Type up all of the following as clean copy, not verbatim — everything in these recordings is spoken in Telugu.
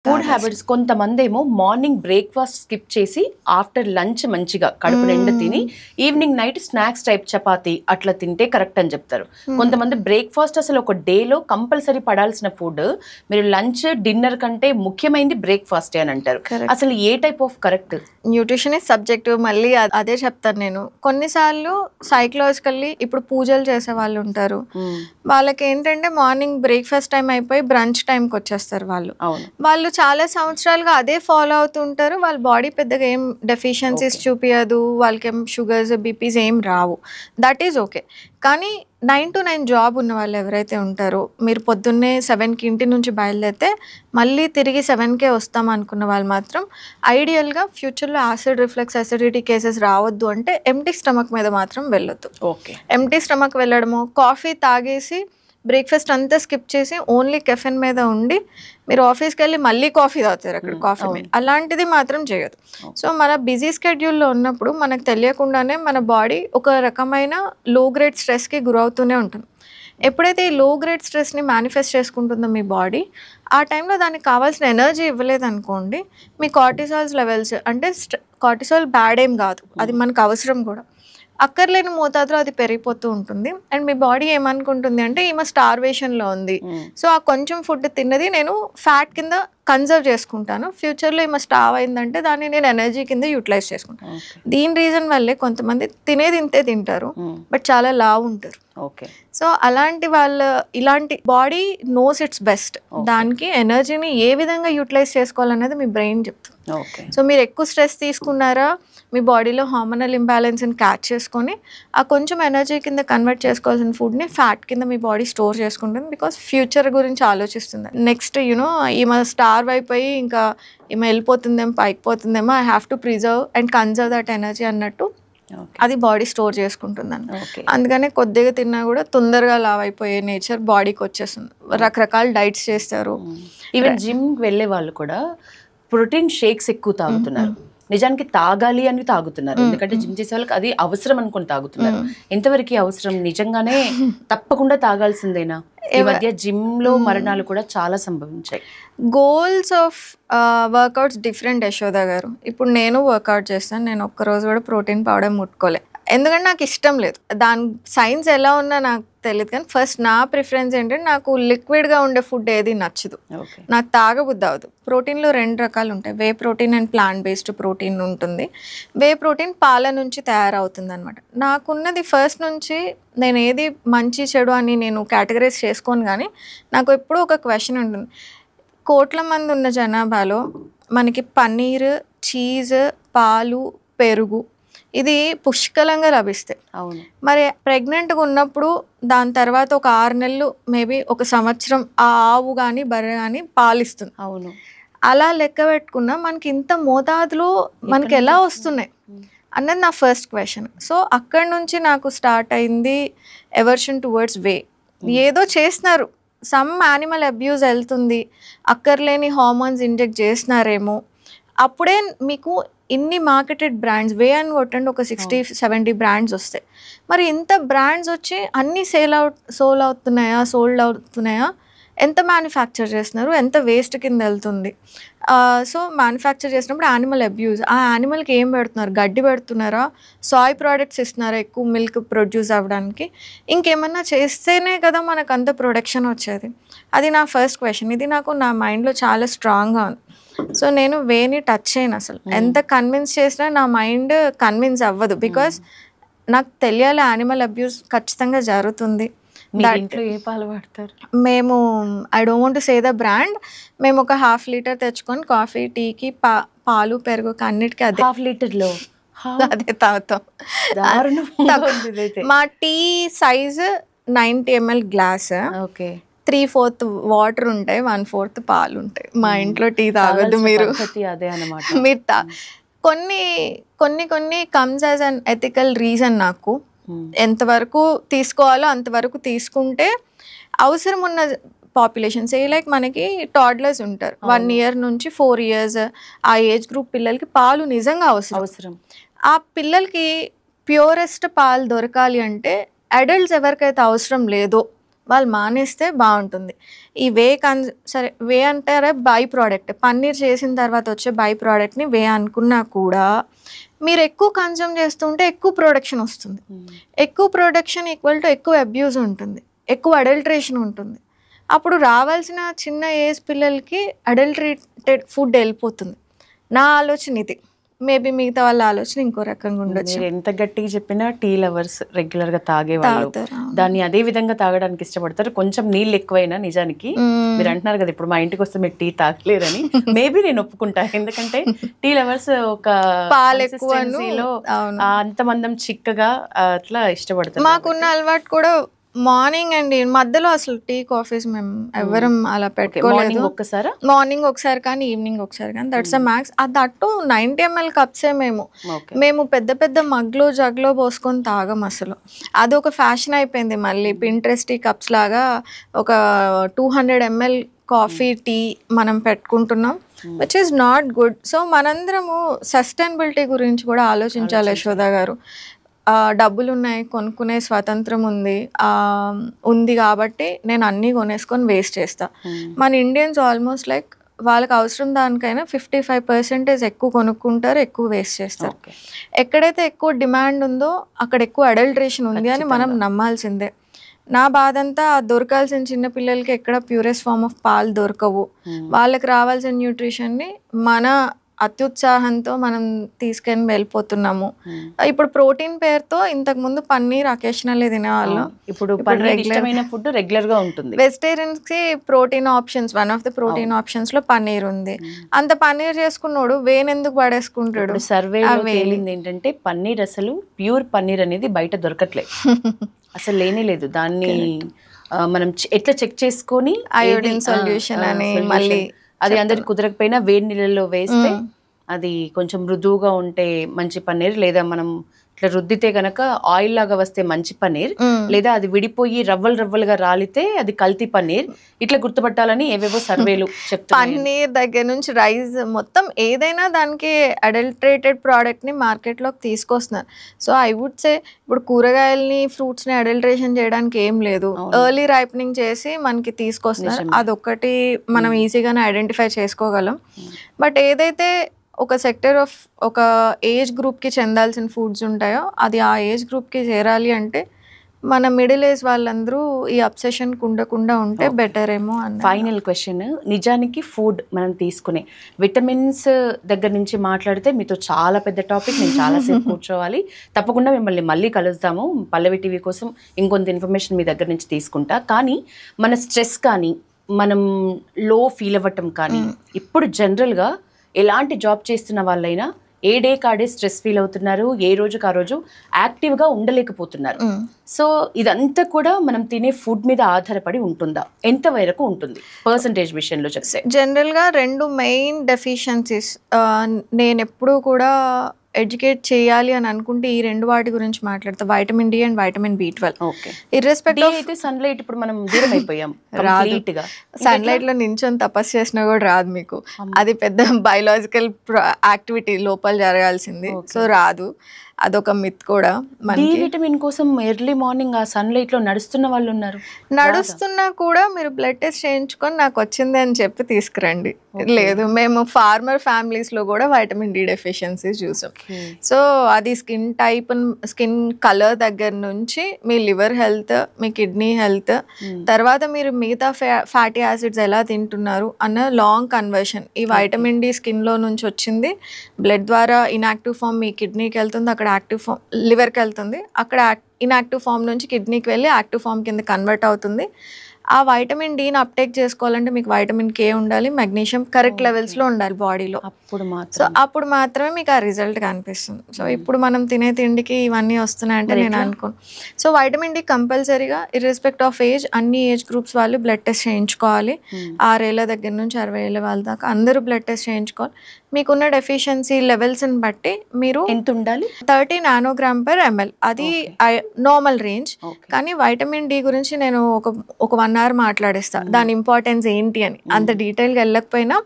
ఫుడ్ హ్యాబిట్స్ కొంతమందేమో మార్నింగ్ బ్రేక్ఫాస్ట్ స్కిప్ చేసి ఆఫ్టర్ లంచ్ మంచిగా కడుపు నిండా తిని evening night snacks type chapati అట్లా తింటే కరెక్ట్ అని చెప్తారు. కొంతమంది బ్రేక్ఫాస్ట్ అసలు ఒక డేలో కంపల్సరీ పడాల్సిన ఫుడ్ మీరు లంచ్ డిన్నర్ కంటే ముఖ్యమైనది బ్రేక్ఫాస్ట్ అని అంటారు. అసలు ఏ type of correct? Nutrition is subjective. మళ్ళీ అదే చెప్తాను నేను. కొన్నిసార్లు సైకలాజికల్లీ ఇప్పుడు పూజలు చేసే వాళ్ళు ఉంటారు, వాళ్ళకి ఏంటంటే మార్నింగ్ బ్రేక్ఫాస్ట్ టైం అయిపోయి బ్రంచ్ టైంకి వచ్చేస్తారు. వాళ్ళు చాలా సంవత్సరాలుగా అదే ఫాలో అవుతుంటారు. వాళ్ళ బాడీ పెద్దగా ఏం డెఫిషియన్సీస్ చూపించదు, వాళ్ళకి ఏం షుగర్స్ బీపీస్ ఏం రావు. That is okay. కానీ 9 to 9 జాబ్ ఉన్న వాళ్ళు ఎవరైతే ఉంటారో, మీరు పొద్దున్నే 7కి ఇంటి నుంచి బయలుదేరితే మళ్ళీ తిరిగి 7కే వస్తాం అనుకున్న వాళ్ళు మాత్రం ఐడియల్గా ఫ్యూచర్లో యాసిడ్ రిఫ్లెక్స్ అసిడిటీ కేసెస్ రావద్దు అంటే ఎంటీ స్టమక్ మీద మాత్రం వెళ్ళొద్దు. ఓకే. ఎంటీ స్టమక్ వెళ్ళడము, కాఫీ తాగేసి బ్రేక్ఫాస్ట్ అంతా స్కిప్ చేసి ఓన్లీ కెఫెన్ మీద ఉండి మీరు ఆఫీస్కి వెళ్ళి మళ్ళీ కాఫీ తాగుతారు అక్కడ కాఫీ మీద, అలాంటిది మాత్రం చేయదు. సో మన బిజీ స్కెడ్యూల్లో ఉన్నప్పుడు మనకు తెలియకుండానే మన బాడీ ఒక రకమైన లో గ్రేడ్ స్ట్రెస్కి గురవుతూనే ఉంటుంది. ఎప్పుడైతే ఈ లో గ్రేడ్ స్ట్రెస్ని మేనిఫెస్ట్ చేసుకుంటుందో మీ బాడీ, ఆ టైంలో దానికి కావాల్సిన ఎనర్జీ ఇవ్వలేదనుకోండి, మీ కార్టిసాల్స్ లెవెల్స్, అంటే కార్టిసాల్ బ్యాడ్ ఏం కాదు, అది మనకు అవసరం కూడా, అక్కర్లేని మోతాదులో అది పెరిగిపోతూ ఉంటుంది. అండ్ మీ బాడీ ఏమనుకుంటుంది అంటే ఈమె స్టార్వేషన్లో ఉంది, సో ఆ కొంచెం ఫుడ్ తిన్నది నేను ఫ్యాట్ కింద కన్జర్వ్ చేసుకుంటాను, ఫ్యూచర్లో ఈమె స్టావ్ అయిందంటే దాన్ని నేను ఎనర్జీ కింద యూటిలైజ్ చేసుకుంటాను. దీని రీజన్ వల్లే కొంతమంది తినేది ఇంతే తింటారు బట్ చాలా లావు ఉంటారు. ఓకే. సో అలాంటి వాళ్ళ ఇలాంటి బాడీ నోస్ ఇట్స్ బెస్ట్, దానికి ఎనర్జీని ఏ విధంగా యూటిలైజ్ చేసుకోవాలనేది మీ బ్రెయిన్ చెప్తుంది. సో మీరు ఎక్కువ స్ట్రెస్ తీసుకున్నారా, మీ బాడీలో హార్మోనల్ ఇంబ్యాలెన్స్ని క్యాచ్ చేసుకొని ఆ కొంచెం ఎనర్జీ కింద కన్వర్ట్ చేసుకోవాల్సిన ఫుడ్ని ఫ్యాట్ కింద మీ బాడీ స్టోర్ చేసుకుంటుంది. బికాస్ ఫ్యూచర్ గురించి ఆలోచిస్తుంది. నెక్స్ట్ ఈమె స్టార్వ్ అయిపోయి ఇంకా ఈమె వెళ్ళిపోతుందేమో, పైకి పోతుందేమో, I have to preserve and conserve that energy అన్నట్టు అది బాడీ స్టోర్ చేసుకుంటుందని. అందుకనే కొద్దిగా తిన్నా కూడా తొందరగా లావ్ అయిపోయే నేచర్ బాడీకి వచ్చేస్తుంది. రకరకాల డైట్స్ చేస్తారు. ఈవెన్ జిమ్కి వెళ్ళే వాళ్ళు కూడా ప్రోటీన్ షేక్స్ ఎక్కువ తాగుతున్నారు. నిజానికి తాగాలి అని తాగుతున్నారు, ఎందుకంటే జిమ్ చేసే వాళ్ళకి అది అవసరం అనుకుని తాగుతున్నారు. ఎంతవరకు అవసరం? నిజంగానే తప్పకుండా తాగాల్సిందేనా? ఈ మధ్య జిమ్ లో మరణాలు కూడా చాలా సంభవించాయి. Goals of workouts different. Yashoda garu, ఇప్పుడు నేను వర్కౌట్ చేస్తాను, నేను ఒక్కరోజు కూడా ప్రోటీన్ పౌడర్ ముట్టుకోలే, ఎందుకంటే నాకు ఇష్టం లేదు. దాని సైన్స్ ఎలా ఉన్నా నాకు తెలియదు. కానీ ఫస్ట్ నా ప్రిఫరెన్స్ ఏంటంటే నాకు లిక్విడ్గా ఉండే ఫుడ్ ఏది నచ్చదు, నాకు తాగబుద్ధి అవ్వదు. ప్రోటీన్లో 2 రకాలు ఉంటాయి, whey protein and plant based protein ఉంటుంది. వే ప్రోటీన్ పాల నుంచి తయారవుతుంది అనమాట. నాకున్నది ఫస్ట్ నుంచి నేను ఏది మంచి చెడు అని నేను కేటగరైజ్ చేసుకోను. కానీ నాకు ఎప్పుడూ ఒక క్వశ్చన్ ఉంటుంది, కోట్ల మంది ఉన్న జనాభాలో మనకి పన్నీర్, చీజ్, పాలు, పెరుగు ఇది పుష్కలంగా లభిస్తాయి. అవును. మరి ప్రెగ్నెంట్గా ఉన్నప్పుడు దాని తర్వాత ఒక 6 నెలలు మేబీ 1 సంవత్సరం ఆ ఆవు కానీ బర్రె కానీ పాలిస్తుంది. అవును. అలా లెక్క పెట్టుకున్నా మనకి ఇంత మోతాదులో మనకి ఎలా వస్తున్నాయి అన్నది నా ఫస్ట్ క్వశ్చన్. సో అక్కడి నుంచి నాకు స్టార్ట్ అయింది ఎవర్షన్ టువర్డ్స్ వే. ఏదో చేస్తున్నారు, సమ్ యానిమల్ అబ్యూజ్ వెళ్తుంది, అక్కర్లేని హార్మోన్స్ ఇంజెక్ట్ చేస్తున్నారేమో, అప్పుడే మీకు ఇన్ని మార్కెటెడ్ బ్రాండ్స్, వే అని కొట్టండి ఒక 60-70 బ్రాండ్స్ వస్తాయి. మరి ఇంత బ్రాండ్స్ వచ్చి అన్నీ సోల్డ్ అవుతున్నాయా? ఎంత మ్యానుఫ్యాక్చర్ చేస్తున్నారు, ఎంత వేస్ట్ కింద వెళ్తుంది? సో మ్యానుఫ్యాక్చర్ చేసినప్పుడు యానిమల్ అబ్యూజ్, ఆ యానిమల్కి ఏం పెడుతున్నారు? గడ్డి పెడుతున్నారా, సాయ్ ప్రోడక్ట్స్ ఇస్తున్నారా ఎక్కువ మిల్క్ ప్రొడ్యూస్ అవ్వడానికి? ఇంకేమన్నా చేస్తేనే కదా మనకు అంత ప్రొడక్షన్ వచ్చేది. అది నా ఫస్ట్ క్వశ్చన్. ఇది నాకు నా మైండ్లో చాలా స్ట్రాంగ్గా ఉంది. సో నేను వేని టచ్ చేయను అసలు. ఎంత కన్విన్స్ చేసినా నా మైండ్ కన్విన్స్ అవ్వదు, బికాస్ నాకు తెలియాలి యానిమల్ అబ్యూస్ ఖచ్చితంగా జరుగుతుంది. ఏ పాలు వాడతారు? మేము I don't want to say the brand, మేము ఒక 1/2 లీటర్ తెచ్చుకొని కాఫీ, టీకి, పాలు, పెరుగు అన్నిటికీ అదే 1/2 లీటర్లో అదే తాగుతాం. మా tea size 90 ml glass. Okay. 3/4 water ఉంటాయి, 1/4 పాలు ఉంటాయి. మా ఇంట్లో టీ తాగొద్దు మీరు. అదే అన్నమాట. మీరు కొన్ని comes as an ethical reason. నాకు ఎంతవరకు తీసుకోవాలో అంతవరకు తీసుకుంటే అవసరం ఉన్న పాపులేషన్స్, లైక్ మనకి టాడ్లర్స్ ఉంటారు 1 year నుంచి 4 years, ఆ ఏజ్ గ్రూప్ పిల్లలకి పాలు నిజంగా అవసరం. ఆ పిల్లలకి ప్యూరెస్ట్ పాలు దొరకాలి అంటే అడల్ట్స్ ఎవరికైతే అవసరం లేదో వాళ్ళు మానేస్తే బాగుంటుంది. ఈ సరే వే అంటారా బై ప్రోడక్ట్, పన్నీర్ చేసిన తర్వాత వచ్చే బై ప్రోడక్ట్ని వే అనుకున్నా కూడా మీరు ఎక్కువ కన్జ్యూమ్ చేస్తుంటే ఎక్కువ ప్రొడక్షన్ వస్తుంది. ఎక్కువ ప్రొడక్షన్ ఈక్వల్ టు ఎక్కువ అబ్యూజ్ ఉంటుంది, ఎక్కువ అడల్ట్రేషన్ ఉంటుంది. అప్పుడు రావాల్సిన చిన్న ఏజ్ పిల్లలకి అడల్ట్రేటెడ్ ఫుడ్ వెళ్ళిపోతుంది. నా ఆలోచన ఇది. మేబీ మిగతా వాళ్ళ ఆలోచన ఇంకో రకంగా ఉండొచ్చు. మీరు ఎంత గట్టిగా చెప్పినా టీ లవర్స్ రెగ్యులర్ గా తాగేవాళ్ళు దాన్ని అదే విధంగా తాగడానికి ఇష్టపడతారు. కొంచెం నీళ్ళు ఎక్కువైనా నిజానికి మీరు అంటున్నారు కదా ఇప్పుడు మా ఇంటికి వస్తే మీరు టీ తాగలేరని, మేబీ నేను ఒప్పుకుంటా. ఎందుకంటే టీ లవర్స్ ఒక పాలు ఎక్కువ అంత మందం చిక్కగా అట్లా ఇష్టపడతారు. మాకున్న అలవాటు కూడా మార్నింగ్ అండి, మధ్యలో అసలు టీ కాఫీస్ మేము ఎవరం అలా పెట్టుకోలేదు. మార్నింగ్ ఒకసారి కానీ ఈవినింగ్ ఒకసారి కానీ, that's a max. That 90 ml కప్సే మేము పెద్ద పెద్ద మగ్లో జగ్లో పోసుకొని తాగం అసలు. అది ఒక ఫ్యాషన్ అయిపోయింది. మళ్ళీ పింట్రెస్ట్ కప్స్ లాగా ఒక 200 ml కాఫీ టీ మనం పెట్టుకుంటున్నాం, which is not good. So మనందరము సస్టైనబిలిటీ గురించి కూడా ఆలోచించాలి యశోద గారు. డబ్బులు ఉన్నాయి, కొనుక్కునే స్వాతంత్రం ఉంది కాబట్టి నేను అన్నీ కొనేసుకొని వేస్ట్ చేస్తా. మన ఇండియన్స్ ఆల్మోస్ట్ లైక్ వాళ్ళకి అవసరం దానికైనా 55% ఎక్కువ కొనుక్కుంటారు, ఎక్కువ వేస్ట్ చేస్తారు. ఎక్కడైతే ఎక్కువ డిమాండ్ ఉందో అక్కడ ఎక్కువ అడల్ట్రేషన్ ఉంది అని మనం నమ్మాల్సిందే. నా బాధ అంతా దొరకాల్సిన చిన్నపిల్లలకి ఎక్కడ ప్యూరెస్ట్ ఫార్మ్ ఆఫ్ పాలు దొరకవు. వాళ్ళకి రావాల్సిన న్యూట్రిషన్ని మన అత్యుత్సాహంతో మనం తీసుకొని వెళ్ళిపోతున్నాము. ఇప్పుడు ప్రోటీన్ పేరుతో ఇంతకు ముందు పన్నీర్ అకేషనల్ తినేవాళ్ళం, ఇప్పుడు రెగ్యులర్ గా ఉంటుంది. వెజిటేరియన్స్ కి protein options, one of the protein options లో పన్నీర్ ఉంది. అంత పన్నీర్ చేసుకున్నాడు వేనెందుకు పడేసుకుంటాడు? సర్వే తేలింది ఏంటంటే పన్నీర్ అసలు ప్యూర్ పన్నీర్ అనేది బయట దొరకట్లేదు, అసలు లేనే లేదు. దాన్ని మనం ఎట్లా చెక్ చేసుకొని అయోడిన్ సొల్యూషన్ అని మళ్ళీ అది అందరికి కుదరకపోయినా వేడి నీళ్ళలో వేస్తే అది కొంచెం మృదువుగా ఉంటే మంచి పన్నీర్, లేదా మనం ఇట్లా రుద్దితే గనక ఆయిల్ లాగా వస్తే మంచి పన్నీర్, లేదా అది విడిపోయి రవ్వలుగా రాలితే అది కల్తీ పన్నీర్. ఇట్లా గుర్తుపట్టాలని ఏవేవో సర్వేలు చెప్తారు. పన్నీర్ దగ్గర నుంచి రైస్ మొత్తం ఏదైనా దానికి అడల్ట్రేటెడ్ ప్రోడక్ట్ ని మార్కెట్ లోకి తీసుకొస్తున్నారు. సో ఐ వుడ్ సే ఇప్పుడు కూరగాయలని ఫ్రూట్స్ ని అడల్ట్రేషన్ చేయడానికి ఏం లేదు, ఎర్లీ రైపనింగ్ చేసి మనకి తీసుకొస్తున్నారు. అదొక్కటి మనం ఈజీగానే ఐడెంటిఫై చేసుకోగలం. బట్ ఏదైతే ఒక సెక్టర్ ఆఫ్ ఒక ఏజ్ గ్రూప్కి చెందాల్సిన ఫుడ్స్ ఉంటాయో అది ఆ ఏజ్ గ్రూప్కి చేరాలి అంటే మన మిడిల్ ఏజ్ వాళ్ళందరూ ఈ అబ్సెషన్ ఉండకుండా ఉంటే బెటర్ ఏమో అని. ఫైనల్ క్వశ్చన్, నిజానికి ఫుడ్ మనం తీసుకునే విటమిన్స్ దగ్గర నుంచి మాట్లాడితే మీతో చాలా పెద్ద టాపిక్, నేను చాలాసేపు కూర్చోవాలి. తప్పకుండా మిమ్మల్ని మళ్ళీ కలుస్తాము. పల్లవి టీవీ కోసం ఇంకొంత ఇన్ఫర్మేషన్ మీ దగ్గర నుంచి తీసుకుంటా. కానీ మన స్ట్రెస్ కానీ మనం లో ఫీల్ అవ్వటం కానీ ఇప్పుడు జనరల్గా ఎలాంటి జాబ్ చేస్తున్న వాళ్ళైనా ఏ డే కాడే స్ట్రెస్ ఫీల్ అవుతున్నారు, ఏ రోజుకి ఆ రోజు యాక్టివ్గా ఉండలేకపోతున్నారు. సో ఇదంతా కూడా మనం తినే ఫుడ్ మీద ఆధారపడి ఉంటుందా, ఎంత వరకు ఉంటుంది పర్సంటేజ్ విషయంలో చెప్తే? జనరల్గా 2 మెయిన్ డెఫిషియన్సీస్ నేను ఎప్పుడూ కూడా ఎడ్యుకేట్ చేయాలి అని అనుకుంటే ఈ 2 వాటి గురించి మాట్లాడతా, vitamin D and vitamin B12. Irrespective అయితే సన్లైట్ ఇప్పుడు మనం దూరం అయిపోయాం, రాదుగా సన్లైట్ లో నించొని తపస్సు చేసినా కూడా రాదు మీకు, అది పెద్ద బయలాజికల్ యాక్టివిటీ లోపల జరగాల్సింది. సో రాదు, అదొక మిత్ కూడా. డి విటమిన్ కోసం ఎర్లీ మార్నింగ్ ఆ సన్లైట్ లో నడుస్తున్న వాళ్ళు ఉన్నారు. నడుస్తున్నా కూడా మీరు బ్లడ్ టెస్ట్ చేయించుకొని నాకు వచ్చింది అని చెప్పి తీసుకురండి. లేదు, మేము ఫార్మర్ ఫ్యామిలీస్ లో కూడా వైటమిన్ డి డెఫిషియన్సీ చూసాం. సో అది స్కిన్ టైప్, స్కిన్ కలర్ దగ్గర నుంచి మీ లివర్ హెల్త్, మీ కిడ్నీ హెల్త్, తర్వాత మీరు మిగతా ఫ్యాటీ యాసిడ్స్ ఎలా తింటున్నారు అన్న లాంగ్ కన్వర్షన్. ఈ వైటమిన్ డి స్కిన్ లో నుంచి వచ్చింది బ్లడ్ ద్వారా ఇన్యాక్టివ్ ఫామ్ మీ కిడ్నీకి వెళ్తుంది, అక్కడ యాక్టివ్ ఫామ్ లివర్కి వెళ్తుంది, అక్కడ ఇన్యాక్టివ్ ఫామ్ నుంచి కిడ్నీకి వెళ్ళి యాక్టివ్ ఫామ్ కింద కన్వర్ట్ అవుతుంది. ఆ వైటమిన్ డిని అప్టేక్ చేసుకోవాలంటే మీకు వైటమిన్ కే ఉండాలి, మెగ్నీషియం కరెక్ట్ లెవెల్స్లో ఉండాలి బాడీలో. సో అప్పుడు మాత్రమే మీకు ఆ రిజల్ట్ కనిపిస్తుంది. సో ఇప్పుడు మనం తినే తిండికి ఇవన్నీ వస్తున్నాయంటే నేను అనుకోను. సో వైటమిన్ డి కంపల్సరీగా ఇర్రెస్పెక్ట్ ఆఫ్ ఏజ్ అన్ని ఏజ్ గ్రూప్స్ వాళ్ళు బ్లడ్ టెస్ట్ చేయించుకోవాలి. 6 ఏళ్ళ దగ్గర నుంచి 60 ఏళ్ళ వాళ్ళ దాకా అందరూ బ్లడ్ టెస్ట్ చేయించుకోవాలి. మీకున్న డెఫిషియన్సీ లెవెల్స్ని బట్టి మీరు ఎంత ఉండాలి, 30 నానోగ్రామ్/ml అది నార్మల్ రేంజ్. కానీ వైటమిన్ డి గురించి నేను ఒక 1 అవర్ మాట్లాడేస్తాను, దాని ఇంపార్టెన్స్ ఏంటి అని. అంత డీటెయిల్గా వెళ్ళకపోయినా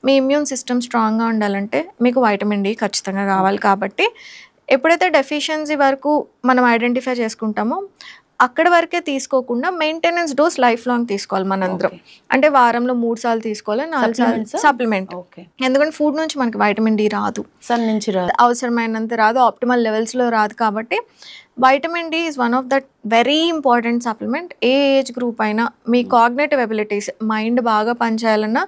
మీ ఇమ్యూన్ సిస్టమ్ స్ట్రాంగ్గా ఉండాలంటే మీకు వైటమిన్ డి ఖచ్చితంగా కావాలి. కాబట్టి ఎప్పుడైతే డెఫిషియన్సీ వరకు మనం ఐడెంటిఫై చేసుకుంటామో అక్కడ వరకే తీసుకోకుండా మెయింటెనెన్స్ డోస్ లైఫ్ లాంగ్ తీసుకోవాలి మనందరం. అంటే వారంలో 3 సార్లు తీసుకోవాలి, 4 సార్లు సప్లిమెంట్. ఎందుకంటే ఫుడ్ నుంచి మనకి వైటమిన్ డి రాదు, సన్ నుంచి రాదు, అవసరమైనంత రాదు, ఆప్టిమల్ లెవెల్స్లో రాదు. కాబట్టి vitamin D is one of that very important supplement. ఏ ఏజ్ గ్రూప్ అయినా మీ కాగ్నేటివ్ ఎబిలిటీస్, మైండ్ బాగా పనిచేయాలన్నా,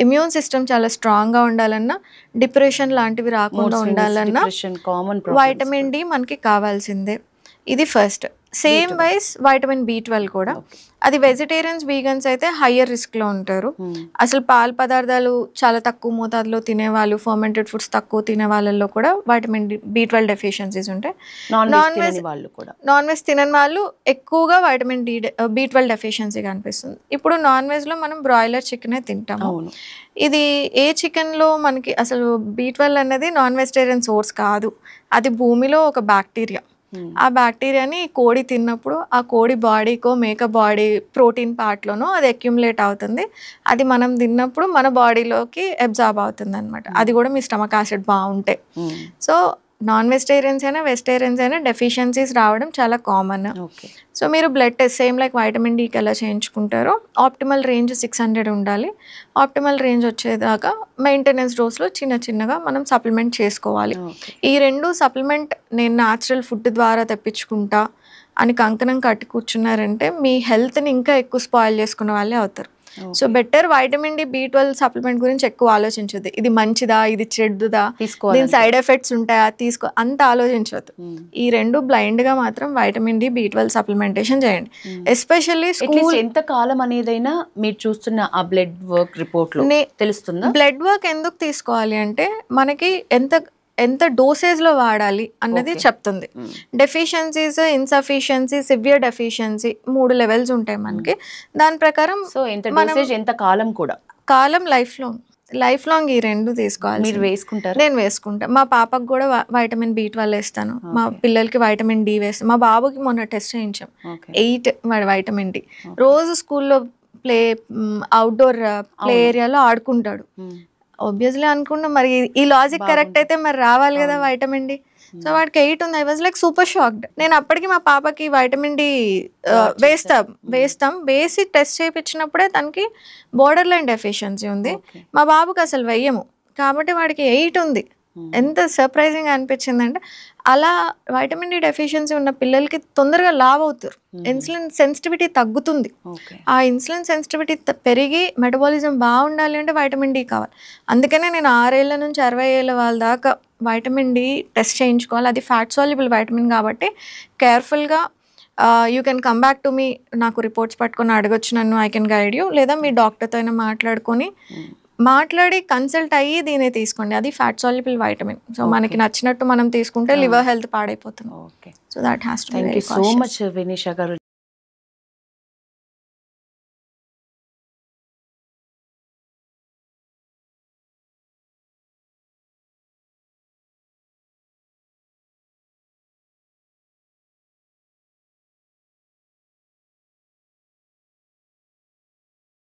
ఇమ్యూన్ సిస్టమ్ చాలా స్ట్రాంగ్గా ఉండాలన్నా, డిప్రెషన్ లాంటివి రాకుండా ఉండాలన్నా వైటమిన్ డి మనకి కావాల్సిందే. ఇది first. Same vice vitamin B12 కూడా. అది వెజిటేరియన్స్, వీగన్స్ అయితే హయ్యర్ రిస్క్లో ఉంటారు. అసలు పాల పదార్థాలు చాలా తక్కువ మోతాదులో తినేవాళ్ళు, ఫర్మెంటెడ్ ఫుడ్స్ తక్కువ తినే వాళ్ళల్లో కూడా వైటమిన్ B12 డెఫిషియన్సీస్ ఉంటాయి. నాన్ వెజ్ తినని వాళ్ళు ఎక్కువగా వైటమిన్ B12 డెఫిషియన్సీ కనిపిస్తుంది. ఇప్పుడు నాన్ వెజ్లో మనం బ్రాయిలర్ చికెనే తింటాము. ఇది ఏ చికెన్లో మనకి అసలు B12 అనేది నాన్ వెజిటేరియన్ సోర్స్ కాదు, అది భూమిలో ఒక బ్యాక్టీరియా. ఆ బ్యాక్టీరియాని కోడి తిన్నప్పుడు ఆ కోడి బాడీకో మేక బాడీ ప్రోటీన్ పార్ట్లోనో అది అక్యుములేట్ అవుతుంది. అది మనం తిన్నప్పుడు మన బాడీలోకి అబ్జార్బ్ అవుతుంది అనమాట. అది కూడా మీ స్టమక్ యాసిడ్ బాగుంటే. సో నాన్ వెజిటేరియన్స్ అయినా వెజిటేరియన్స్ అయినా డెఫిషియన్సీస్ రావడం చాలా కామన్. సో మీరు blood test same like vitamin డికి ఎలా చేయించుకుంటారో ఆప్టిమల్ రేంజ్ 600 ఉండాలి. ఆప్టిమల్ రేంజ్ వచ్చేదాకా మెయింటెనెన్స్ డోస్లో చిన్నగా మనం సప్లిమెంట్ చేసుకోవాలి. ఈ 2 సప్లిమెంట్ నేను న్యాచురల్ ఫుడ్ ద్వారా తెప్పించుకుంటా అని కంకణం కట్టి కూర్చున్నారంటే మీ హెల్త్ని ఇంకా ఎక్కువ స్పాయిల్ చేసుకున్న వాళ్ళే అవుతారు. So better vitamin D B12 supplement గురించి ఎక్కువ ఆలోచించొద్దు. ఇది మంచిదా, ఇది చెడ్డుదా, దీని సైడ్ ఎఫెక్ట్స్ ఉంటాయా, అంత ఆలోచించవద్దు. ఈ 2 బ్లైండ్గా మాత్రం వైటమిన్ డి B12 సప్లిమెంటేషన్ చేయండి. ఎస్పెషల్లీ స్కూల్ ఎంత కాలం అనేదైనా మీరు చూస్తున్న ఆ బ్లడ్ వర్క్ రిపోర్ట్లో తెలుస్తుందా? బ్లడ్ వర్క్ ఎందుకు తీసుకోవాలి అంటే మనకి ఎంత డోసేజ్లో వాడాలి అన్నది చెప్తుంది. Deficiencies, insufficiency, severe deficiency 3 levels ఉంటాయి మనకి. దాని ప్రకారం సో ఎంత కాలం కూడా కాలం లైఫ్ లాంగ్ ఈ 2 తీసుకోవాలి. మీరు వేసుకుంటారు? నేను వేసుకుంటా. మా పాపకు కూడా వైటమిన్ B12 వేస్తాను, మా పిల్లలకి వైటమిన్ డి వేస్తాను. మా బాబుకి మొన్న టెస్ట్ చేయించాం 8 వైటమిన్ డి. రోజు స్కూల్లో అవుట్డోర్ ప్లే ఏరియాలో ఆడుకుంటాడు. ఆబ్వియస్లీ అనుకున్నా మరి ఈ లాజిక్ కరెక్ట్ అయితే మరి రావాలి కదా వైటమిన్ డి. సో వాడికి 8 ఉంది. I was like super shocked. నేను అప్పటికి మా పాపకి వైటమిన్ డి వేస్తాం వేసి టెస్ట్ చేయించినప్పుడే తనకి బోర్డర్ లైన్ డెఫిషియన్సీ ఉంది. మా బాబుకి అసలు వెయ్యము, కాబట్టి వాడికి 8 ఉంది. ఎంత సర్ప్రైజింగ్ అనిపించిందంటే అలా వైటమిన్ డి డెఫిషియన్సీ ఉన్న పిల్లలకి తొందరగా లావ్ అవుతారు. ఇన్సులిన్ సెన్సిటివిటీ తగ్గుతుంది. ఆ ఇన్సులిన్ సెన్సిటివిటీ పెరిగి మెటబాలిజం బాగుండాలి అంటే వైటమిన్ డి కావాలి. అందుకనే నేను 6 ఏళ్ల నుంచి 60 ఏళ్ళ వాళ్ళ దాకా వైటమిన్ డి టెస్ట్ చేయించుకోవాలి. అది ఫ్యాట్ సాల్యుబుల్ వైటమిన్ కాబట్టి కేర్ఫుల్గా you can come back to me. నాకు రిపోర్ట్స్ పట్టుకొని అడగొచ్చు నన్ను, ఐ కెన్ గైడ్ యూ. లేదా మీ డాక్టర్తో అయినా మాట్లాడి కన్సల్ట్ అయ్యి దీన్ని తీసుకోండి. అది ఫ్యాట్ సాల్యుబుల్ వైటమిన్. సో మనకి నచ్చినట్టు మనం తీసుకుంటే లివర్ హెల్త్ పాడైపోతుంది. So that has to be very cautious. Thank you so much Vinisha గారు.